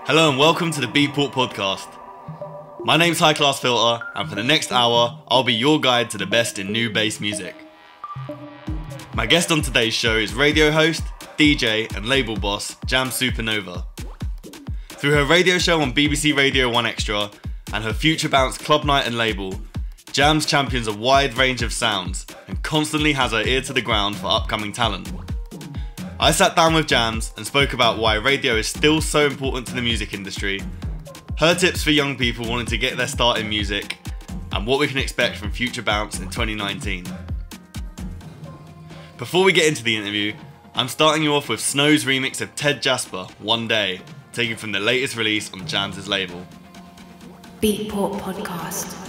Hello and welcome to the Beatport podcast. My name's High Class Filter, and for the next hour, I'll be your guide to the best in new bass music. My guest on today's show is radio host, DJ and label boss Jamz Supernova. Through her radio show on BBC Radio 1 Extra and her Future Bounce club night and label, Jamz champions a wide range of sounds and constantly has her ear to the ground for upcoming talent. I sat down with Jamz and spoke about why radio is still so important to the music industry, her tips for young people wanting to get their start in music, and what we can expect from Future Bounce in 2019. Before we get into the interview, I'm starting you off with Snow's remix of Ted Jasper, One Day, taken from the latest release on Jamz's label. Beatport Podcast.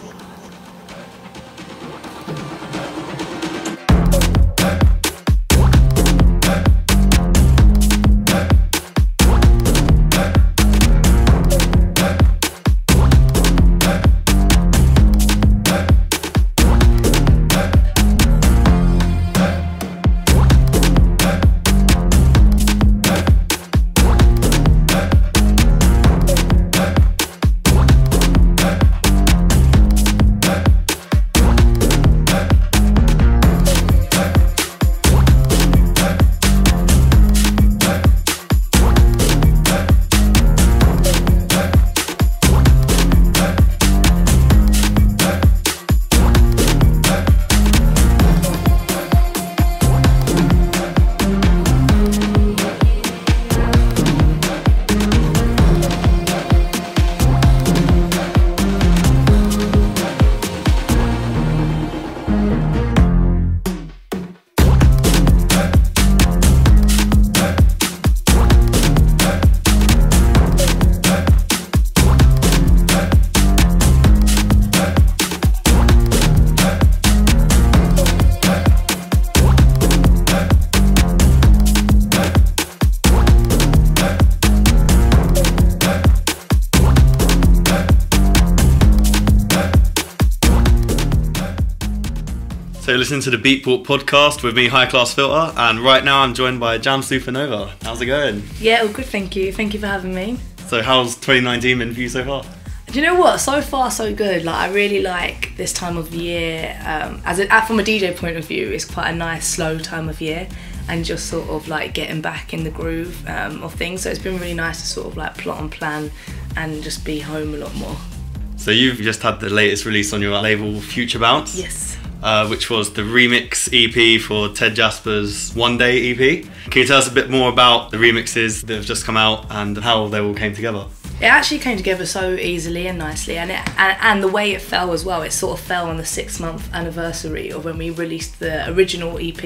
So listen to the Beatport podcast with me, High Class Filter, and right now I'm joined by Jamz Supernova. How's it going? Yeah, all good, thank you. Thank you for having me. So how's 2019 been for you so far? Do you know what? So far, so good. Like, I really like this time of the year. From a DJ point of view, it's quite a nice, slow time of year, and just sort of like getting back in the groove of things. So it's been really nice to sort of like plot and plan and just be home a lot more. So you've just had the latest release on your label, Future Bounce. Yes. Which was the remix EP for Ted Jasper's One Day EP. Can you tell us a bit more about the remixes that have just come out and how they all came together? It actually came together so easily and nicely, and the way it fell as well, it sort of fell on the 6-month anniversary of when we released the original EP,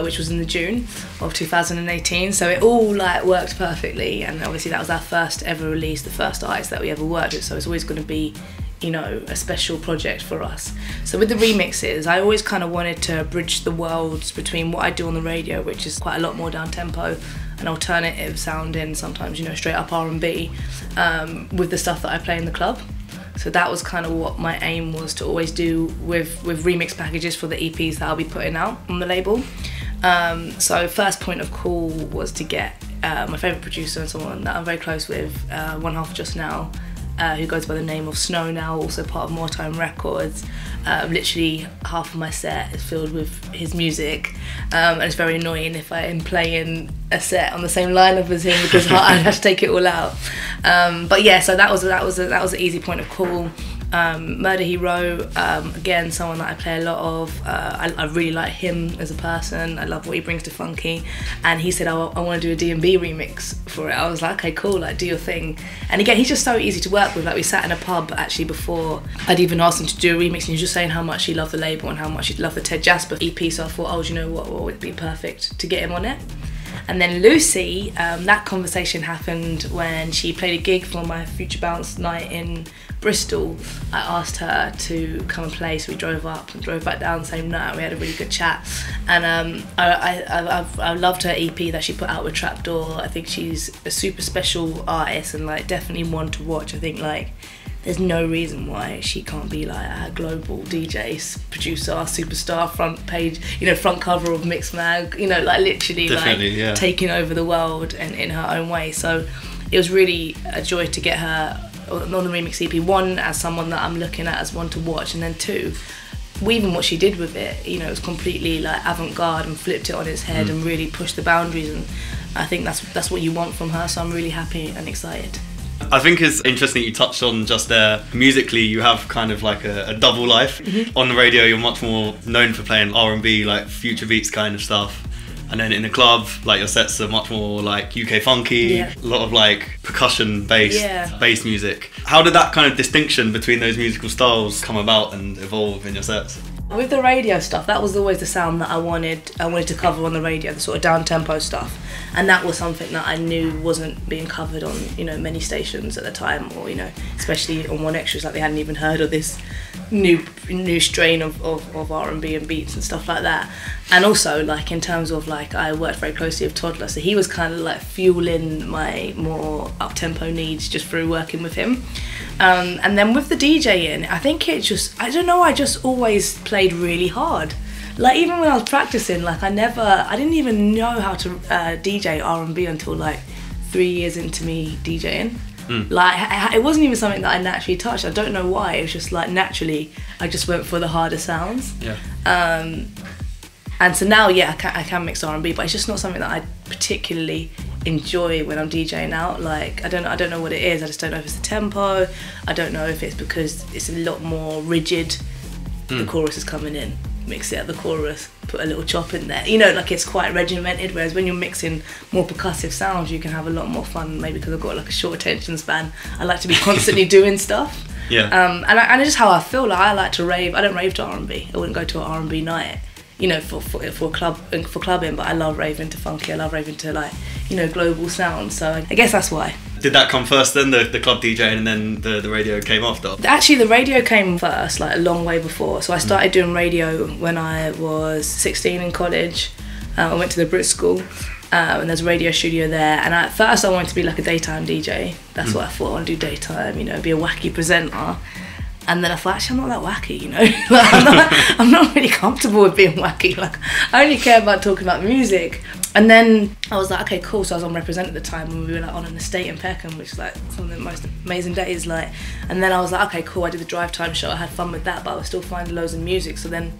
which was in the June of 2018. So it all like worked perfectly, and obviously that was our first ever release, the first artist that we ever worked with. So it's always going to be, you know, a special project for us. So with the remixes, I always kind of wanted to bridge the worlds between what I do on the radio, which is quite a lot more down tempo and alternative sounding, sometimes, you know, straight up R&B, with the stuff that I play in the club. So that was kind of what my aim was to always do with remix packages for the EPs that I'll be putting out on the label. So first point of call was to get my favourite producer and someone that I'm very close with, one half Just Now, who goes by the name of Snow now, also part of More Time Records. Literally half of my set is filled with his music, and it's very annoying if I am playing a set on the same lineup as him because I have to take it all out. But yeah, so that was an easy point of call. Murder Hero, again, someone that I play a lot of. I really like him as a person. I love what he brings to funky, and he said, I want to do a D&B remix for it. I was like, okay, cool, like, do your thing. And again, he's just so easy to work with. Like, we sat in a pub actually before I'd even asked him to do a remix, and he was just saying how much he loved the label and how much he loved the Ted Jasper EP. So I thought, oh, do you know what would be perfect to get him on it? And then Lucy, that conversation happened when she played a gig for my Future Bounce night in Bristol. I asked her to come and play, so we drove up and drove back down the same night. We had a really good chat, and I loved her EP that she put out with Trapdoor. I think she's a super special artist and like definitely one to watch. I think like there's no reason why she can't be like a global DJ, producer, superstar, front page, you know, front cover of Mix Mag, you know, like literally like taking over the world in her own way. So it was really a joy to get her on the remix EP. One, as someone that I'm looking at as one to watch, and then two, even what she did with it, you know, it was completely like avant-garde and flipped it on its head and really pushed the boundaries, and I think that's what you want from her, so I'm really happy and excited. I think it's interesting you touched on just there. Musically, you have kind of like a double life. On the radio, you're much more known for playing R&B, like future beats kind of stuff. And then in the club, like your sets are much more like UK funky, a lot of like percussion-based bass music. How did that kind of distinction between those musical styles come about and evolve in your sets? With the radio stuff, that was always the sound that I wanted to cover on the radio, the sort of down-tempo stuff. And that was something that I knew wasn't being covered on, you know, many stations at the time, or, you know, especially on One Extras, like they hadn't even heard of this new strain of R&B and beats and stuff like that. And also, like, in terms of, like, I worked very closely with Toddler, so he was kind of like fueling my more up-tempo needs just through working with him. And then with the DJing, I think it just, I don't know, I just always played really hard. Like, even when I was practicing, like, I didn't even know how to DJ R&B until like 3 years into me DJing. Like, it wasn't even something that I naturally touched. I don't know why. It was just like naturally I just went for the harder sounds. And so now, yeah, I can mix R&B, but it's just not something that I particularly enjoy when I'm DJing out. Like, I don't know what it is. I just don't know if it's the tempo. I don't know if it's because it's a lot more rigid. The chorus is coming in, mix it at the chorus, put a little chop in there. You know, like, it's quite regimented, whereas when you're mixing more percussive sounds, you can have a lot more fun, maybe because I've got like a short attention span. I like to be constantly doing stuff. And it's just how I feel. Like, I like to rave. I don't rave to R&B. I wouldn't go to an R&B night, you know, for clubbing, but I love raving to funky. I love raving to, like, you know, global sounds. So I guess that's why. Did that come first then, the club DJing, and then the radio came after? Actually, the radio came first, like a long way before. So I started doing radio when I was 16 in college. I went to the Brit School, and there's a radio studio there. And at first I wanted to be like a daytime DJ. That's what I thought. I want to do daytime, you know, be a wacky presenter. And then I thought, actually, I'm not that wacky, you know. Like, I'm not really comfortable with being wacky. Like, I only care about talking about music. And then I was like, okay, cool. So I was on Represent at the time when we were like on an estate in Peckham, which is like some of the most amazing days. Like, and then I was like, okay, cool. I did the drive time show. I had fun with that, but I was still finding loads of music. So then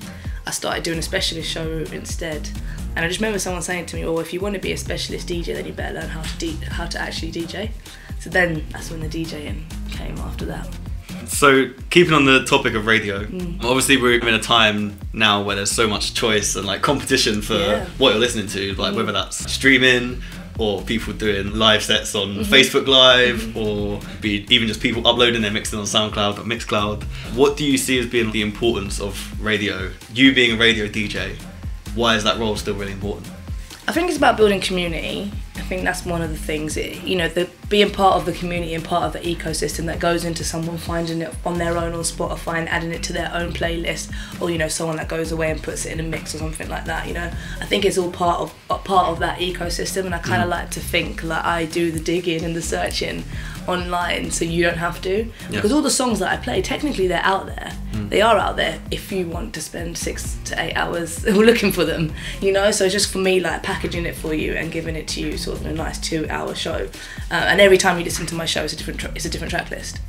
I started doing a specialist show instead. And I just remember someone saying to me, oh, if you want to be a specialist DJ, then you better learn how to actually DJ. So then that's when the DJing came after that. So, keeping on the topic of radio, obviously we're in a time now where there's so much choice and like competition for what you're listening to, like whether that's streaming or people doing live sets on Facebook Live, or be even just people uploading their mixes on SoundCloud or Mixcloud. What do you see as being the importance of radio? You being a radio DJ, why is that role still really important? I think it's about building community. I think that's one of the things, you know, being part of the community and part of the ecosystem that goes into someone finding it on their own on Spotify and adding it to their own playlist, or, you know, someone that goes away and puts it in a mix or something like that, you know. I think it's all part of that ecosystem, and I kind of like to think like I do the digging and the searching online so you don't have to, because all the songs that I play, technically they're out there. They are out there if you want to spend 6 to 8 hours looking for them, you know. So it's just for me, like, packaging it for you and giving it to you sort of in a nice 2-hour show, and every time you listen to my show it's a different track list.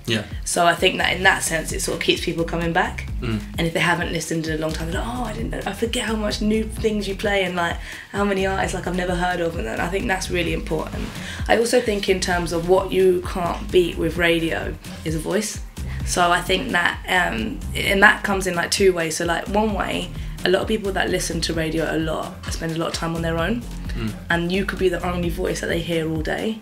So I think that in that sense it sort of keeps people coming back, and if they haven't listened in a long time, they're like, oh, I didn't know, I forget how much new things you play and like how many artists like I've never heard of, and I think that's really important. I also think in terms of what you can't beat with radio is a voice. So I think that, and that comes in like 2 ways. So like one way, a lot of people that listen to radio a lot spend a lot of time on their own, and you could be the only voice that they hear all day.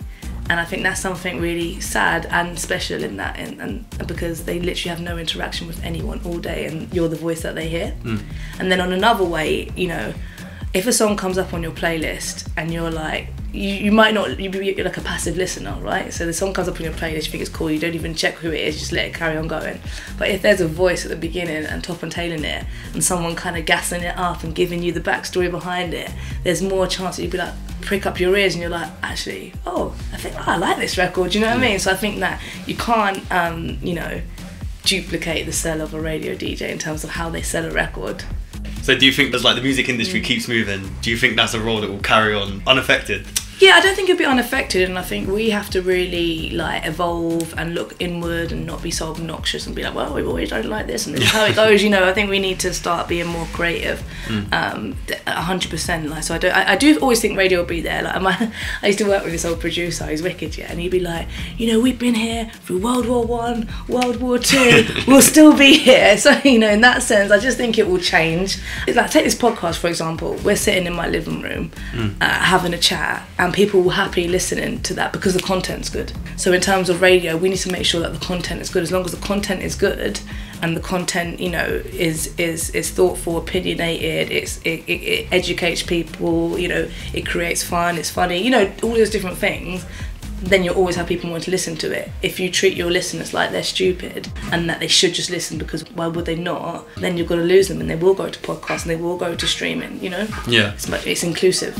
And I think that's something really sad and special in that, and because they literally have no interaction with anyone all day, and you're the voice that they hear. And then on another way, you know, if a song comes up on your playlist and you're like, you might not, you'd be like a passive listener, right? So the song comes up on your playlist, you think it's cool, you don't even check who it is, just let it carry on going. But if there's a voice at the beginning and top and tailing it, and someone kind of gassing it up and giving you the backstory behind it, there's more chance that you'd be like, prick up your ears and you're like, actually, oh, I like this record, you know what I mean? So I think that you can't, you know, duplicate the sell of a radio DJ in terms of how they sell a record. So do you think, as like the music industry keeps moving, do you think that's a role that will carry on unaffected? Yeah, I don't think it'd be unaffected, and I think we have to really like evolve and look inward and not be so obnoxious and be like, well, we've always don't like this and this is how it goes. You know, I think we need to start being more creative. 100%. Like, so I do always think radio will be there. Like, I used to work with this old producer, he's wicked, yeah, and he'd be like, you know, we've been here through World War One, World War Two, we'll still be here. So, you know, in that sense, I just think it will change. It's like, take this podcast for example. We're sitting in my living room having a chat, and people will happily listening to that because the content's good. So in terms of radio, we need to make sure that the content is good. As long as the content is good and the content, you know, is thoughtful, opinionated, it educates people, you know, it creates fun, it's funny, you know, all those different things, then you'll always have people want to listen to it. If you treat your listeners like they're stupid and that they should just listen because why would they not, then you're going to lose them and they will go to podcasts and they will go to streaming, you know? Yeah. It's inclusive.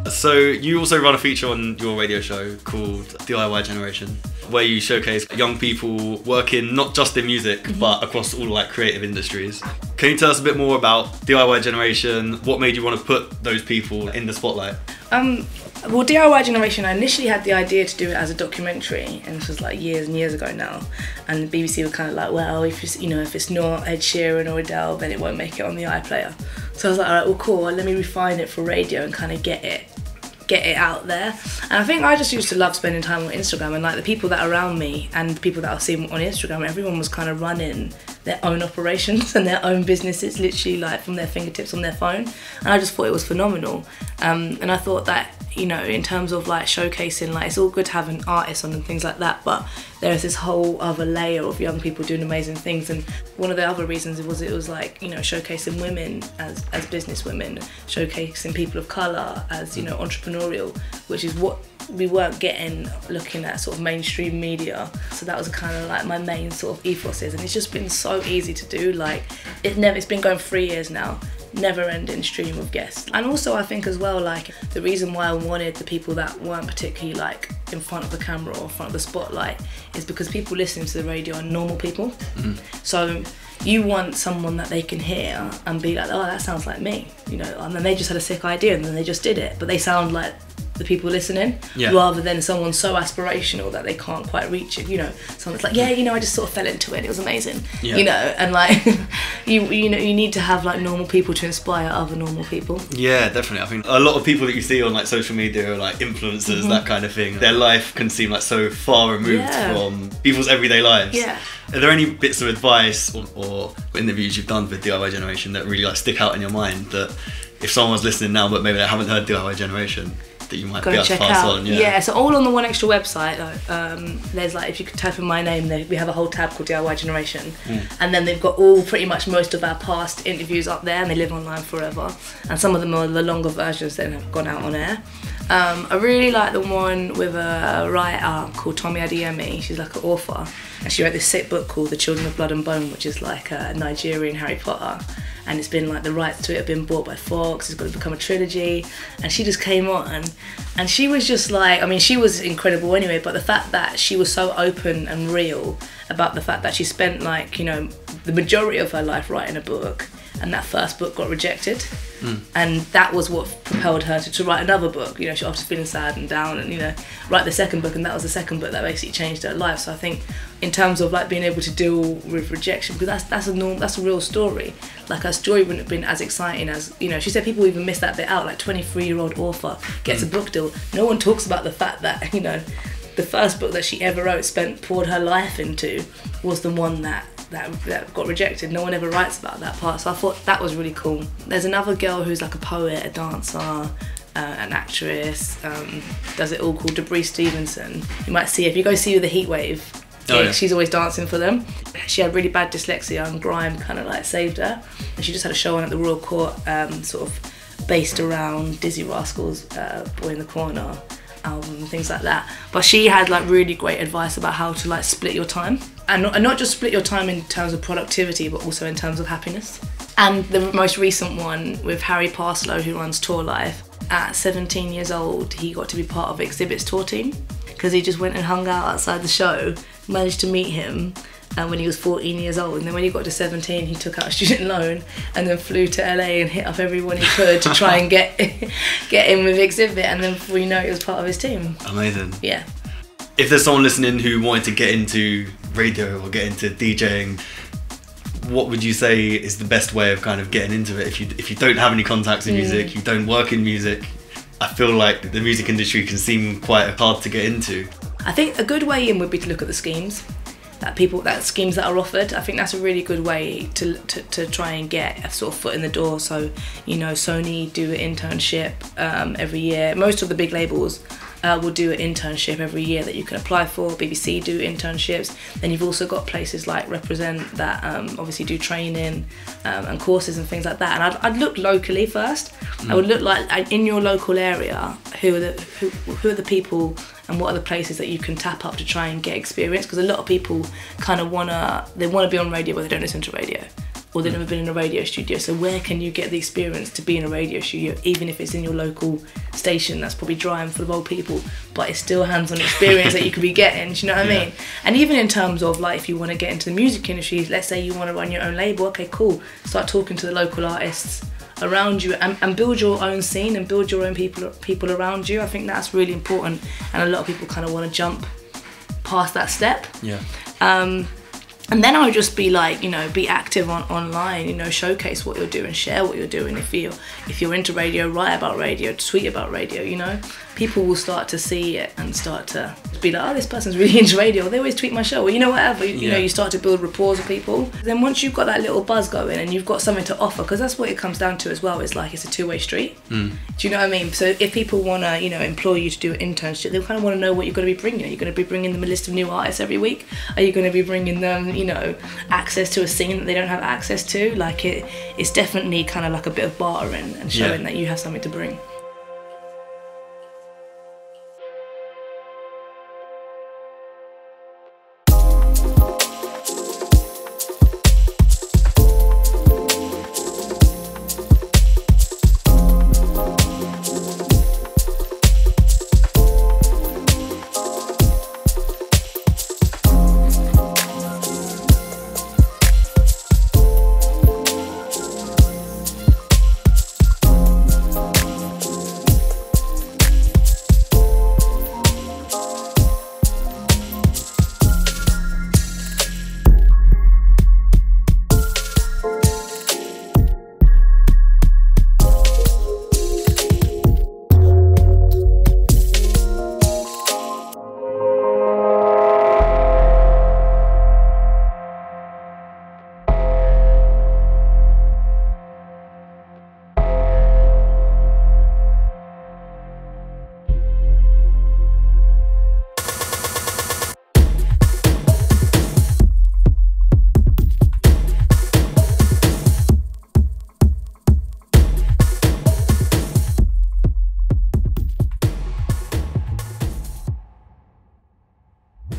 So you also run a feature on your radio show called DIY Generation, where you showcase young people working not just in music, but across all like creative industries. Can you tell us a bit more about DIY Generation? What made you want to put those people in the spotlight? Well, DIY Generation, I initially had the idea to do it as a documentary, and this was like years and years ago now. And the BBC were kind of like, well, if it's, you know, if it's not Ed Sheeran or Adele, then it won't make it on the iPlayer. So I was like, all right, well, cool. Well, let me refine it for radio and kind of get it out there. And I think I just used to love spending time on Instagram, and like the people that are around me and the people that I've seen on Instagram, everyone was kind of running their own operations and their own businesses, literally like from their fingertips on their phone. And I just thought it was phenomenal. And I thought that, you know, in terms of like showcasing, like it's all good having artists on and things like that, but there's this whole other layer of young people doing amazing things. And one of the other reasons it was like, you know, showcasing women as business women, showcasing people of colour as, you know, entrepreneurial, which is what we weren't getting looking at sort of mainstream media. So that was kind of like my main sort of ethos is, and it's just been so easy to do. Like it's been going 3 years now, never ending stream of guests. And also I think as well, like the reason why I wanted the people that weren't particularly like in front of the camera or in front of the spotlight is because people listening to the radio are normal people. So you want someone that they can hear and be like, oh, that sounds like me, you know, and then they just had a sick idea and then they just did it, but they sound like the people listening, rather than someone so aspirational that they can't quite reach it, you know, someone's like, yeah, you know, I just sort of fell into it was amazing, you know, and like you know, you need to have like normal people to inspire other normal people. Yeah, definitely. I think a lot of people that you see on like social media are like influencers, that kind of thing. Their life can seem like so far removed from people's everyday lives. Are there any bits of advice or interviews you've done with DIY Generation that really like stick out in your mind, that if someone's listening now but maybe they haven't heard DIY Generation, that you might be able to pass on? Yeah, so all on the One Extra website, there's like, if you could type in my name, we have a whole tab called DIY Generation, and then they've got pretty much most of our past interviews up there, and they live online forever, and some of them are the longer versions that have gone out on air. I really like the one with a writer called Tommy Adeyemi. She's like an author, and she wrote this sick book called The Children of Blood and Bone, which is like a Nigerian Harry Potter. And it's been like, the rights to it have been bought by Fox, it's going to become a trilogy. And she just came on and she was just like, I mean, she was incredible anyway, but the fact that she was so open and real about the fact that she spent like, you know, the majority of her life writing a book, and that first book got rejected. And that was what propelled her to write another book, you know, after feeling sad and down, and, you know, write the second book, and that was the second book that basically changed her life. So I think in terms of like being able to deal with rejection, because that's a real story. Like, her story wouldn't have been as exciting as, you know, she said people even miss that bit out, like 23-year-old author gets a book deal. No one talks about the fact that, you know, the first book that she ever wrote, poured her life into, was the one that got rejected. No one ever writes about that part, so I thought that was really cool. There's another girl who's like a poet, a dancer, an actress, does it all, called Debris Stevenson. You might see, if you go see the Heatwave, she's always dancing for them. She had really bad dyslexia, and grime kind of like saved her, and she just had a show on at the Royal Court, sort of based around Dizzy Rascal's Boy in the Corner album and things like that. But she had like really great advice about how to like split your time, and not just split your time in terms of productivity, but also in terms of happiness. And the most recent one with Harry Parslow, who runs Tour Life. At 17 years old, he got to be part of Exhibit's tour team, because he just went and hung out outside the show, managed to meet him when he was 14 years old, and then when he got to 17 he took out a student loan and then flew to LA and hit up everyone he could to try and get in with Exhibit, and then before you know it, was part of his team. Amazing. Yeah. If there's someone listening who wanted to get into radio or get into DJing, what would you say is the best way of kind of getting into it? If you don't have any contacts in music, you don't work in music, I feel like the music industry can seem quite hard to get into. I think a good way in would be to look at the schemes schemes that are offered. I think that's a really good way to try and get a sort of foot in the door. So, you know, Sony do an internship every year. Most of the big labels will do an internship every year that you can apply for. BBC do internships. Then you've also got places like Represent that obviously do training and courses and things like that. And I'd look locally first. I would look like in your local area, who are the people and what are the places that you can tap up to try and get experience, because a lot of people kind of wanna be on radio but they don't listen to radio, or they've never been in a radio studio. So where can you get the experience to be in a radio studio, even if it's in your local station that's probably dry and full of old people, but it's still hands-on experience that you could be getting, do you know what I mean? And even in terms of like, if you want to get into the music industry, let's say you want to run your own label, okay, cool, start talking to the local artists around you and build your own scene and build your own people around you. I think that's really important, and a lot of people kind of want to jump past that step. And then I would just be like, you know, be active online, you know, showcase what you're doing, share what you're doing. If you're into radio, write about radio, tweet about radio, you know. people will start to see it and start to be like, oh, this person's really into radio, they always tweet my show, or you know, whatever, you know, you start to build rapport with people. Then once you've got that little buzz going and you've got something to offer, because that's what it comes down to as well, it's like it's a two-way street. Do you know what I mean? So if people want to, you know, employ you to do an internship, they kind of want to know what you're going to be bringing. Are you going to be bringing them a list of new artists every week? Are you going to be bringing them, you know, access to a scene that they don't have access to? Like it's definitely kind of like a bit of bartering and showing that you have something to bring.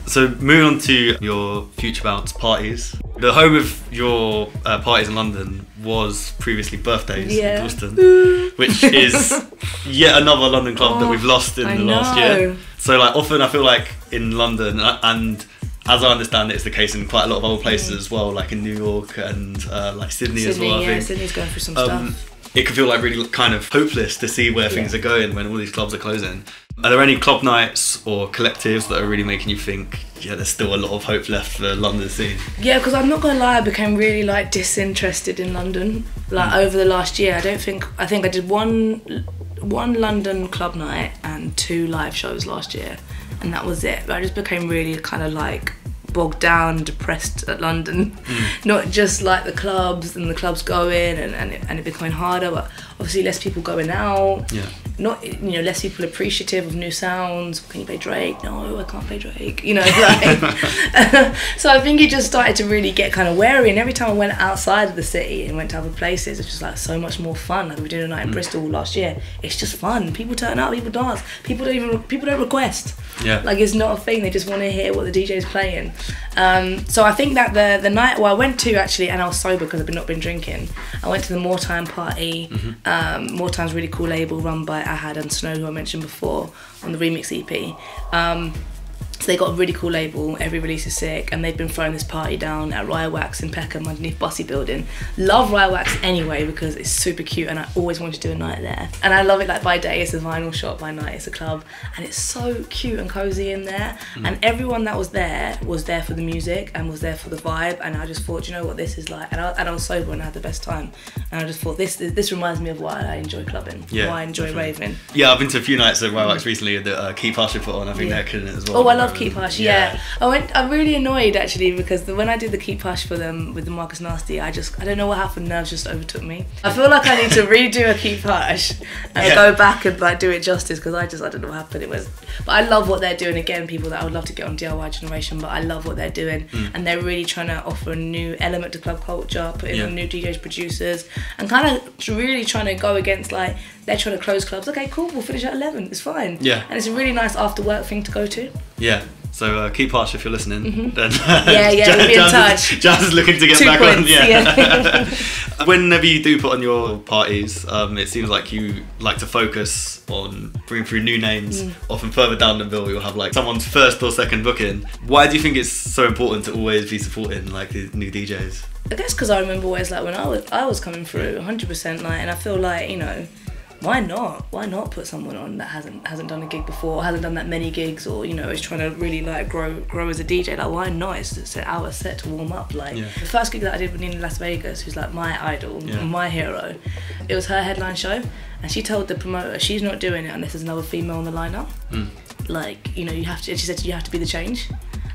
So moving on to your future bounce parties. The home of your parties in London was previously Birthdays in Dalston, which is yet another London club that we've lost in the last year. So like often I feel like in London, and as I understand it, it's the case in quite a lot of other places as well, like in New York and like Sydney as well. I think Sydney's going through some stuff. It can feel like really kind of hopeless to see where things are going when all these clubs are closing. Are there any club nights or collectives that are really making you think, yeah, there's still a lot of hope left for the London scene? Yeah, because I'm not gonna lie, I became really like disinterested in London. Like over the last year, I think I did one London club night and 2 live shows last year, and that was it. But I just became really kind of like bogged down, depressed at London. Not just like the clubs and the clubs going and it becoming harder, but obviously less people going out. Not, you know, less people appreciative of new sounds. Can you play Drake? No, I can't play Drake. You know, like so I think it just started to really get kind of wary. And every time I went outside of the city and went to other places, it's just like so much more fun. Like we did a night in Bristol last year. It's just fun. People turn up, people dance. People don't request. Like it's not a thing. They just want to hear what the DJ's playing. So I think that the night I went to actually, and I was sober because I've not been drinking. I went to the More Time party. More Time's a really cool label run by Ahad and Snow, who I mentioned before on the remix EP. So they got a really cool label, every release is sick, and they've been throwing this party down at Riot Wax in Peckham underneath Bussy Building. Love Riot Wax anyway because it's super cute and I always wanted to do a night there. And I love it, like by day it's a vinyl shop, by night it's a club, and it's so cute and cozy in there. And everyone that was there for the music and was there for the vibe, and I just thought, you know what this is like, and I was sober and I had the best time. And I just thought this reminds me of why I enjoy clubbing, why I enjoy raving. Yeah, I've been to a few nights at Riot Wax recently that Keep Hush put on. I think they're killing it as well. Oh, I love Keep Hush, I'm really annoyed actually because when I did the Keep Hush for them with the Marcus Nasty, I don't know what happened, nerves just overtook me. I feel like I need to redo a Keep Hush and go back and like do it justice because I don't know what happened. But I love what they're doing. Again, people that I would love to get on DIY Generation, but I love what they're doing, and they're really trying to offer a new element to club culture, put in new DJs, producers, and kind of really trying to go against like they're trying to close clubs. Okay, cool, we'll finish at 11. It's fine. And it's a really nice after work thing to go to. So keep Hush if you're listening. Then we'll be in touch. Jazz is looking to get 2 back points, on. Whenever you do put on your parties, it seems like you like to focus on bringing through new names. Often further down the bill, you'll have like someone's first or second booking. Why do you think it's so important to always be supporting like the new DJs? I guess because I remember always like when I was coming through 100% like, and I feel like, you know, why not? Why not put someone on that hasn't done a gig before, hasn't done that many gigs, or, you know, is trying to really like grow as a DJ? Like, why not? It's an hour set to warm up. Like, the first gig that I did with Nina Las Vegas, who's like my idol, my hero, it was her headline show, and she told the promoter she's not doing it unless there's another female on the lineup. Like, you know, you have to. She said you have to be the change.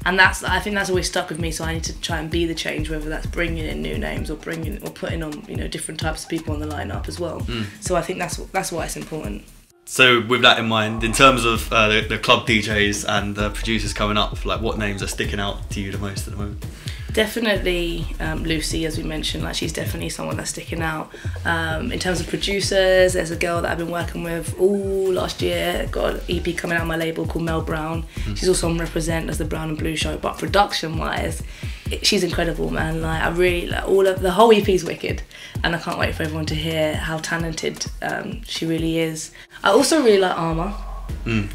And I think that's always stuck with me. So I need to try and be the change, whether that's bringing in new names or putting on, you know, different types of people on the lineup as well. So I think that's why it's important. So with that in mind, in terms of the club DJs and producers coming up, like, what names are sticking out to you the most at the moment? Definitely Lucy, as we mentioned, like, she's definitely someone that's sticking out. In terms of producers, there's a girl that I've been working with all last year, got an EP coming out on my label called Mel Brown. She's also on Represent as the Brown and Blue show, but production wise, she's incredible, man. Like, I really, like, the whole EP is wicked, and I can't wait for everyone to hear how talented she really is. I also really like Armour.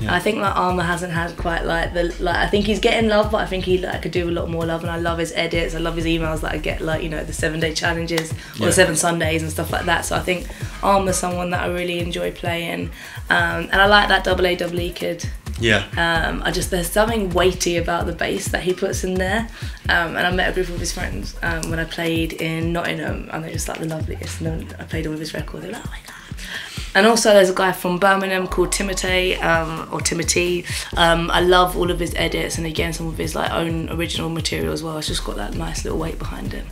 I think like Armour hasn't had quite like I think he's getting love, but I think he could do a lot more love, and I love his edits, I love his emails that I get, like, you know, the 7-day challenges or the 7 Sundays and stuff like that. So I think Armour's someone that I really enjoy playing, and I like that double A kid. There's something weighty about the bass that he puts in there, and I met a group of his friends when I played in Nottingham, and they're just like the loveliest, and I played all of his record, they're like, oh my god. And also there's a guy from Birmingham called Timothy, or Timothy. I love all of his edits, and again some of his like own original material as well. It's just got that nice little weight behind it.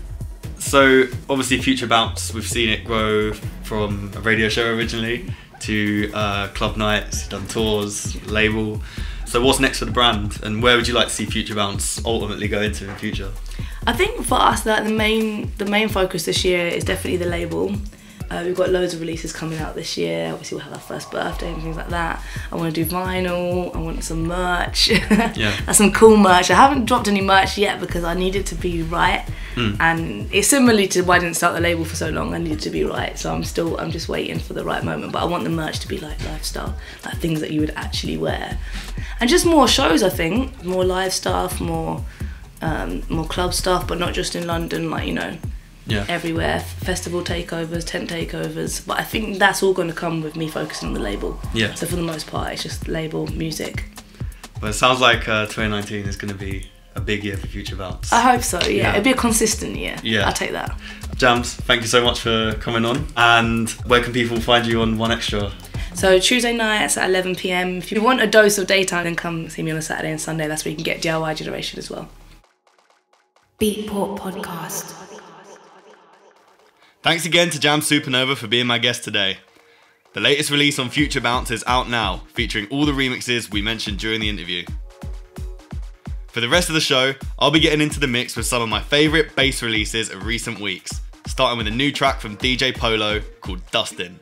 So obviously Future Bounce, we've seen it grow from a radio show originally to club nights, you've done tours, label. So what's next for the brand, and where would you like to see Future Bounce ultimately go into in the future? I think for us that the main focus this year is definitely the label. We've got loads of releases coming out this year. Obviously we'll have our first birthday and things like that. I want to do vinyl, I want some merch. That's some cool merch. I haven't dropped any merch yet because I need it to be right. And it's similarly to why I didn't start the label for so long. I needed to be right, so I'm just waiting for the right moment. But I want the merch to be like lifestyle, like things that you would actually wear. And just more shows, I think. More live stuff, more club stuff, but not just in London, like, you know, everywhere. Festival takeovers, tent takeovers. But I think that's all going to come with me focusing on the label. So for the most part, it's just label, music. But it sounds like 2019 is going to be a big year for Future Bounce. I hope so, It'll be a consistent year. I'll take that. Jamz, thank you so much for coming on. And where can people find you on One Extra? So Tuesday nights at 11 PM. If you want a dose of daytime, then come see me on a Saturday and Sunday. That's where you can get DIY generation as well. Beatport Podcast. Thanks again to Jamz Supernova for being my guest today. The latest release on Future Bounce is out now, featuring all the remixes we mentioned during the interview. For the rest of the show, I'll be getting into the mix with some of my favourite bass releases of recent weeks, starting with a new track from DJ Polo called Dustin'.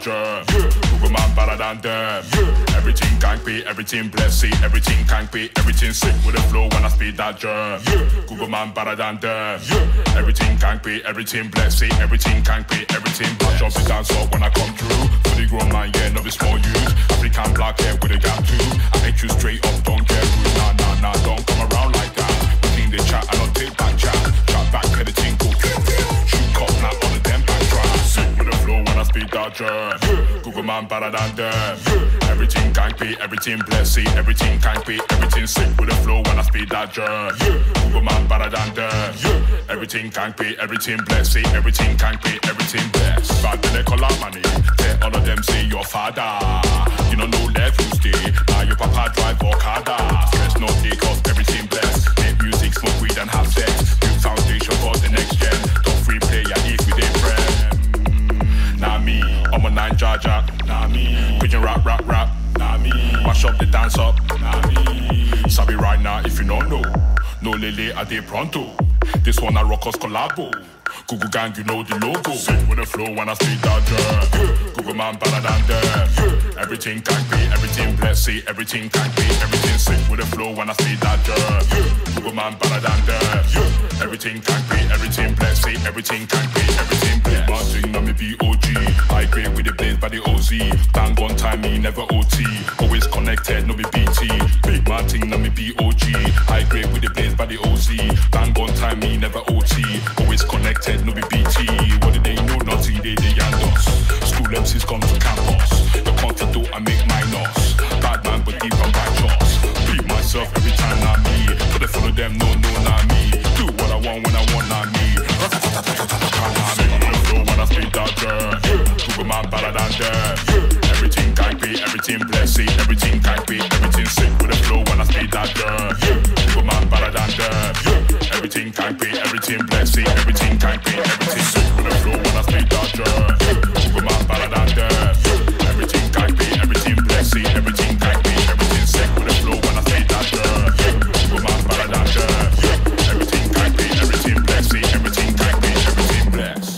germ. Google man better than them. Everything can be, everything blessed. See, everything can be, everything sick with the flow when I speed that germ. Google man better than them. Everything can be, everything blessed. See, everything can be, everything blessed. Jump it dance up when I come through. Fully grown man, yeah, no be small youth. African black hair with a gap too. I make you straight up, don't get rude. Nah, don't come around like that. We think they chat, I don't take back chat. Chat back, head the thing go. Shoot cop, not all of them back drive. Sick with the flow when I speed that germ. Google man better than them. Everything can be, everything blessed. See, everything can be, everything sick with the flow when I speed that germ. Google man better than them. Everything can be, everything blessed. See, everything can be, everything blessed. Bad when they call out money, tell all of them say your father. You don't know left you stay. Now your papa drive Okada. Stress no take off, everything blessed. Make music, smoke weed and have sex. New foundation for the next gen. Don't free play, yeah, if we dey friend. Nah me, I'm a 9 Jaja. Nah me, pigeon rap. Nah me, mash up the dance up. Nah me, sabi right now if you don't know. No lele a day pronto. This one a rockers collabo. Google gang, you know the logo. Sick with the flow when I speak that germ. Google man better than them. Everything can be, everything blessed. See, everything can be, everything sick with the flow when I speak that germ. Google man better than them. Everything can be, everything blessed. See, everything can be, everything blessed. One thing, I'm a BOG. I grade with the blaze by the OZ. Bang on time, me never OT. Always connected, no be BT. Big man thing, I'm a BOG. I grade with the blaze by the OZ. Bang on time, me never OT. Always connected, no be BT. What did they know? Nothing, they and us. School MCs come to campus. The content do I make minus. Bad man, but deep and righteous. Beat myself every time, not me. But they follow them, no, not me. Do what I want when I want, not me. When I speak that girl, Google man better than them. Everything can be, everything blessed. See, everything can be, everything sick with the flow when I speak that girl. Google man better than them. Everything can be, everything blessed. See, everything can be, everything sick with the flow when I speak that girl. Google man better than them. Everything can be, everything blessed. See, everything can be, everything sick with the flow when I speak that girl. Google man better than them. Everything can be, everything blessed. See, everything can be, everything blessed.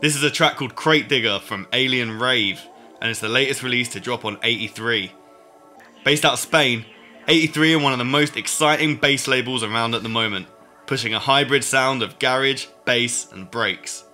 This is a track called Crate Digger from Alien Rave, and it's the latest release to drop on 83. Based out of Spain, 83 are one of the most exciting bass labels around at the moment, pushing a hybrid sound of garage, bass and breaks.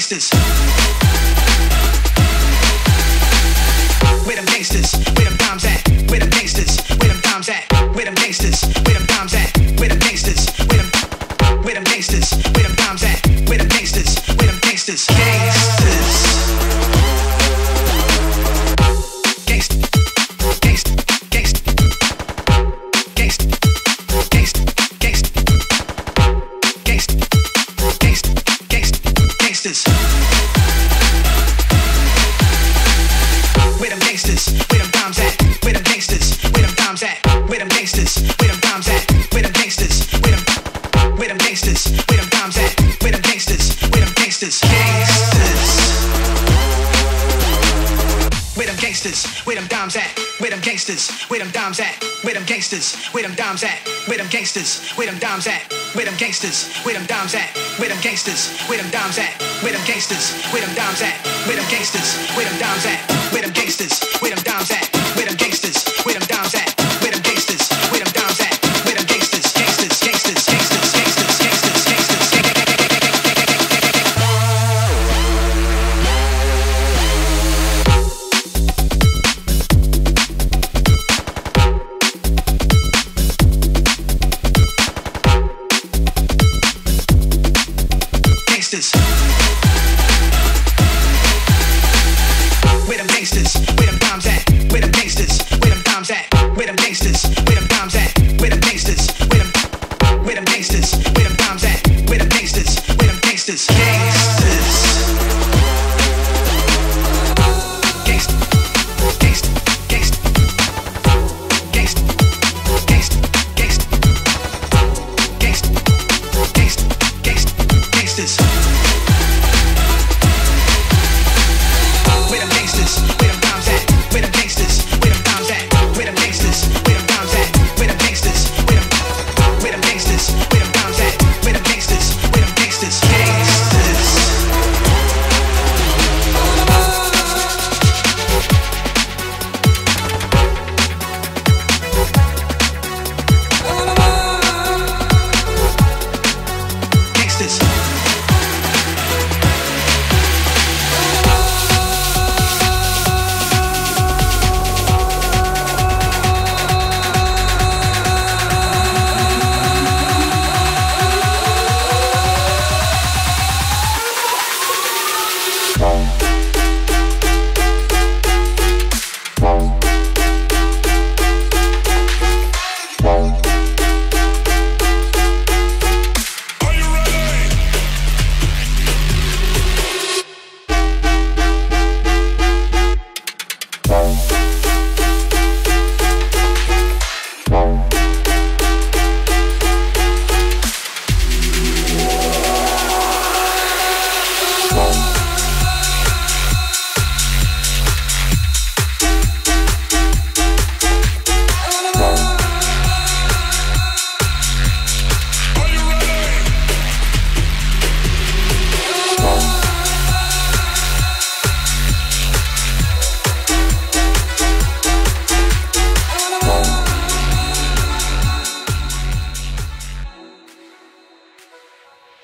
gangsters. Where them gangsters, where them dimes at? Where them gangsters, where them dimes at? Where them gangsters, where them dimes at? Where them gangsters, where them gangsters, where them dimes at? Where them gangsters, where them gangsters, gangsters. Where them dimes at? Where them gangsters? Where them dimes at? Where them gangsters? Where them dimes at? Where them gangsters? Where them dimes at? Where them gangsters? Where them dimes at? Where them gangsters? Where them dimes at? Where them gangsters? Where them dimes at? Where them gangsters? Where them dimes at? Where them gangsters? Where them dimes at? Where them gangsters? Where them dimes at? Where them gangsters? Where them dimes at? Where them gangsters? Gangsters, gangsters, gangsters, gangsters, gangsters, gangsters.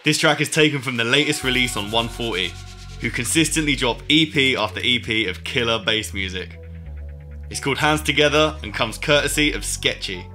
This track is taken from the latest release on 140, who consistently drop EP after EP of killer bass music. It's called Hands Together and comes courtesy of Sketchy.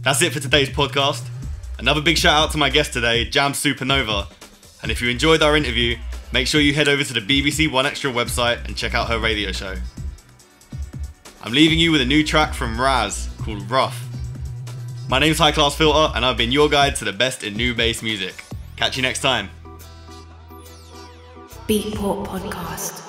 That's it for today's podcast. Another big shout out to my guest today, Jamz Supernova. And if you enjoyed our interview, make sure you head over to the BBC One Extra website and check out her radio show. I'm leaving you with a new track from Raz called Rough. My name's High Class Filter and I've been your guide to the best in new bass music. Catch you next time. Beatport Podcast.